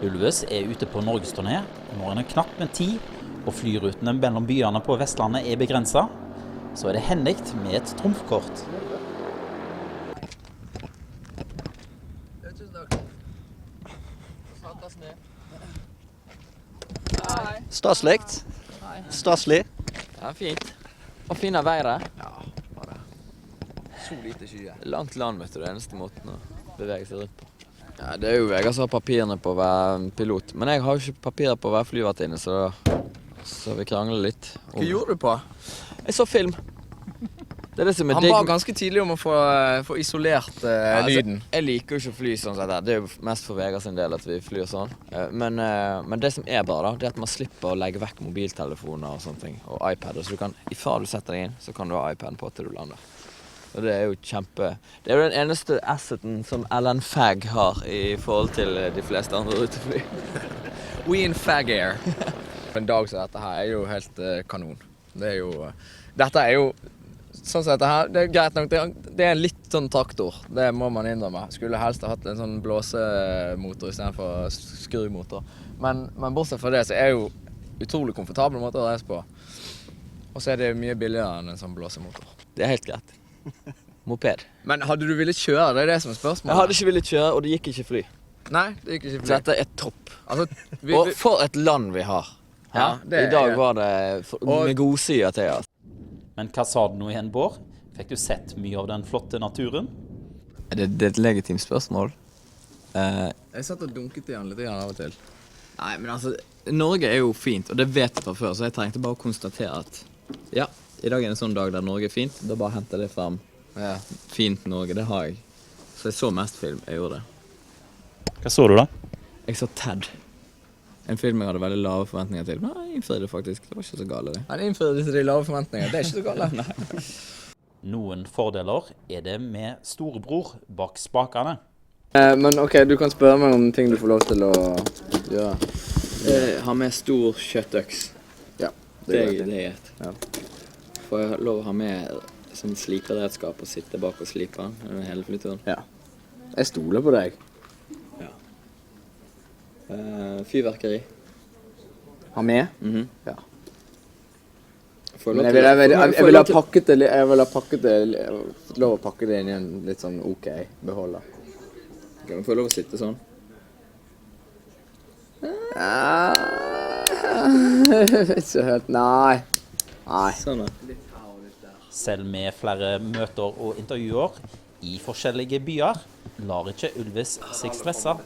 Ylvis er ute på Norgesturné. Nå er det knapt med tid, og flyrutene mellom byene på Vestlandet er begrenset. Så er det hendigt med et trumfkort. Stasligt. Staslig. Ja, fint. Og fine veier. Ja, bare så lite skyer. Langt land, vet du, det eneste måten å bevege seg rundt på. Ja, det er jo jeg som har papirene på å være pilot, men jeg har jo ikke papirer på å være flyvertinne, så vi krangler litt. Hva gjorde du på? Jeg så film. Det er det som er Han digg. var ganske tidlig om å få isolert lyden. Jeg liker jo ikke å fly sånn som dette. Det er jo mest for Vegard sin del at vi flyr sånn. Men det som er bra da, det er at man slipper å legge vekk mobiltelefoner og sånne ting, og iPad. Så du kan, ifra du setter deg inn, så kan du ha iPaden på til du lander. Og det er jo det er jo den eneste asseten som Alan Fag har i forhold til de fleste andre rutefly. We in Fag Air. En dag som dette her er jo helt kanon. Dette er jo sånn som dette her, det er greit nok, det er litt sånn traktor, det må man innrømme. Skulle helst ha hatt en sånn blåsemotor i stedet for skrumotor. Men bortsett fra det så er det jo utrolig komfortabel måte å reise på. Og så er det mye billigere enn en sånn blåsemotor. Det er helt greit. Moped. Men hadde du villet kjøre, det er det som er spørsmålet. Jeg hadde ikke villet kjøre, og det gikk ikke fly. Nei, det gikk ikke fly. Så dette er topp. Altså, Og for et land vi har. Ja, I dag var det med godsida til oss. Men hva sa du nå igjen, Bård? Fikk du sett mye av den flotte naturen? Det er et legitimt spørsmål. Jeg satt og dunket i han litt av og til. Nei, men altså, Norge er jo fint, og det vet jeg fra før, så jeg trengte bare å konstatere at ja, i dag er en sånn dag der Norge er fint, da bare henter det frem. Ja. Fint Norge, det har jeg. Så jeg så mest film, jeg gjorde det. Hva så du da? Jeg så Ted. En film jeg hadde veldig lave forventninger til, men jeg innfridde faktisk. Det var ikke så gale det. Han innfører disse de lave forventninger, det er ikke så galt. Nei. Noen fordeler er det med storebror bak spakene. Men ok, du kan spørre meg om ting du får lov til å gjøre. Ha med stor kjøttøks. Ja, Det er greit. Ja. Får jeg lov å ha med sånn sliperedskap og sitte bak og slipe hele flyturen? Ja. Jeg stoler på deg. Ja. Fyrverkeri. Ha med? Ja. Men jeg vil ha pakket det, fått lov å pakke det inn i en litt sånn ok beholder. Kan du få lov å sitte sånn? Jeg vet ikke helt, nei. Sånn da. Selv med flere møter og intervjuer i forskjellige byer, lar ikke Ylvis seg stresse.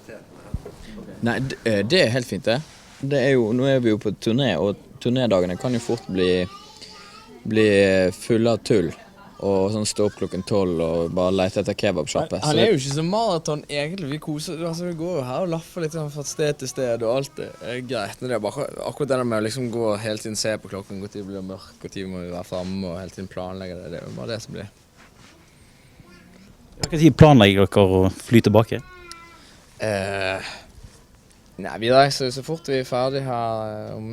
Nei, det er helt fint det. Nå er vi jo på turné, og turnédagene kan jo fort bli fulle av tull. Og sånn stå opp klokken 12 og bare lete etter kebabsjappe. Han er jo ikke så maraton egentlig, vi koser, altså vi går jo her og laffer litt sånn fra sted til sted, og alt det er greit. Men det er bare akkurat det med å liksom gå hele tiden, se på klokken, hvor tid blir mørk, hvor tid må vi være fremme, og hele tiden planlegge det. Det er jo bare det som blir. Hva tid planlegger dere å fly tilbake? Nei, vi reiser så fort vi er ferdig her om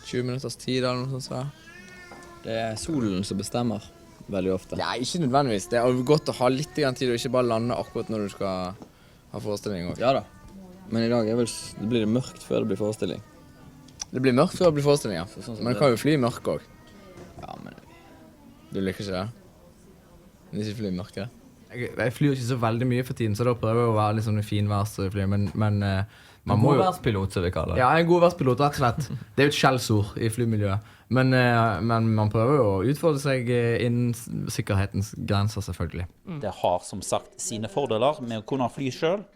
20 minutters tid eller noe sånt. Det er solen som bestemmer veldig ofte. Ja, ikke nødvendigvis. Det er godt å ha litt tid og ikke bare lande akkurat når du skal ha forestilling også. Ja da. Men i dag blir det mørkt før det blir forestilling. Det blir mørkt før det blir forestilling, ja. Men det kan jo fly i mørk også. Ja, men Du liker ikke det? Men ikke fly i mørke? Jeg flyr ikke så veldig mye for tiden, så da prøver jeg å være litt sånn finværsfly, men man må jo... godværspilot, som vi kaller det. Ja, en godværspilot, rett og slett. Det er jo et skjellsord i flymiljøet. Men man prøver jo å utfordre seg innen sikkerhetens grenser, selvfølgelig. Det har som sagt sine fordeler med å kunne fly selv,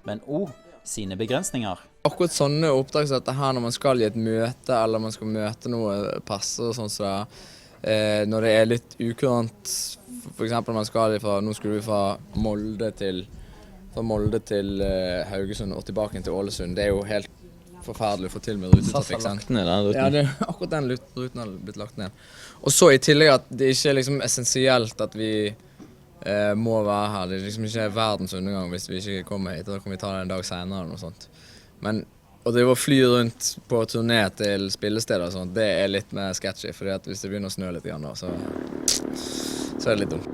men også sine begrensninger. Akkurat sånne oppdrag som dette her, når man skal i et møte, eller man skal møte noe passe og sånn så når det er litt ukurant, for eksempel man skal nå skulle vi fra Molde til Haugesund og tilbake til Ålesund. Det er jo helt forferdelig å få til med rutetrafikk. SAS har lagt ned den ruten. Ja, akkurat den ruten har blitt lagt ned. Og så i tillegg at det ikke er liksom essensielt at vi må være her. Det er liksom ikke verdens undergang hvis vi ikke kommer hit. Da kan vi ta det en dag senere eller noe sånt. Men å drive og fly rundt på turné til spillesteder og sånt, det er litt mer sketchy, fordi at hvis det begynner å snø litt igjen, så er det litt dumt.